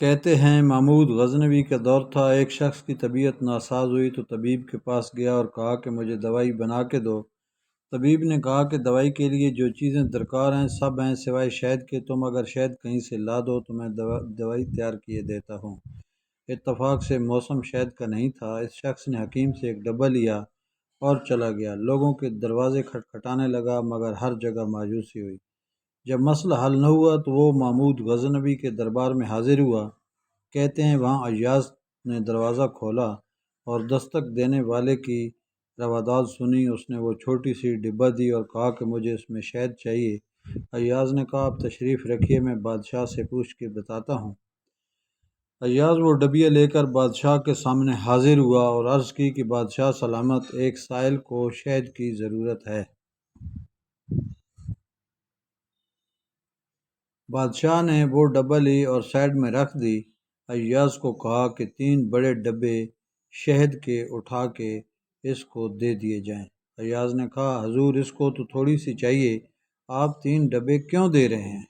کہتے ہیں محمود غزنوی کا دور تھا۔ ایک شخص کی طبیعت ناساز ہوئی تو طبیب کے پاس گیا اور کہا کہ مجھے دوائی بنا کے دو۔ طبیب نے کہا کہ دوائی کے لیے جو چیزیں درکار ہیں سب ہیں سوائے شہد کے، تم اگر شہد کہیں سے لا دو تو میں دوائی تیار کیے دیتا ہوں۔ اتفاق سے موسم شہد کا نہیں تھا۔ اس شخص نے حکیم سے ایک ڈبہ لیا اور چلا گیا۔ لوگوں کے دروازے کھٹکھٹانے لگا مگر ہر جگہ مایوسی ہوئی۔ جب مسئلہ حل نہ ہوا تو وہ محمود غزنوی کے دربار میں حاضر ہوا۔ کہتے ہیں وہاں ایاز نے دروازہ کھولا اور دستک دینے والے کی رواداد سنی۔ اس نے وہ چھوٹی سی ڈبہ دی اور کہا کہ مجھے اس میں شہد چاہیے۔ ایاز نے کہا آپ تشریف رکھیے، میں بادشاہ سے پوچھ کے بتاتا ہوں۔ ایاز وہ ڈبیا لے کر بادشاہ کے سامنے حاضر ہوا اور عرض کی کہ بادشاہ سلامت، ایک سائل کو شہد کی ضرورت ہے۔ بادشاہ نے وہ ڈبہ لی اور سائڈ میں رکھ دی۔ ایاز کو کہا کہ 3 بڑے ڈبے شہد کے اٹھا کے اس کو دے دیے جائیں۔ ایاز نے کہا حضور اس کو تو تھوڑی سی چاہیے، آپ 3 ڈبے کیوں دے رہے ہیں؟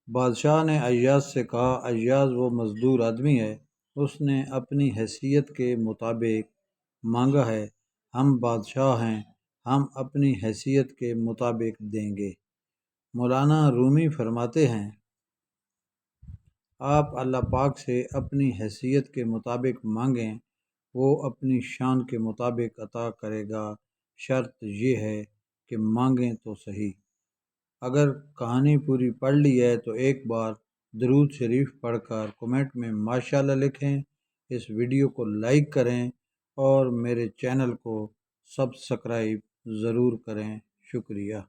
بادشاہ نے ایاز سے کہا ایاز وہ مزدور آدمی ہے، اس نے اپنی حیثیت کے مطابق مانگا ہے، ہم بادشاہ ہیں، ہم اپنی حیثیت کے مطابق دیں گے۔ مولانا رومی فرماتے ہیں آپ اللہ پاک سے اپنی حیثیت کے مطابق مانگیں، وہ اپنی شان کے مطابق عطا کرے گا، شرط یہ ہے کہ مانگیں تو صحیح۔ اگر کہانی پوری پڑھ لی ہے تو ایک بار درود شریف پڑھ کر کومنٹ میں ماشاءاللہ لکھیں، اس ویڈیو کو لائک کریں اور میرے چینل کو سبسکرائب ضرور کریں۔ شکریہ۔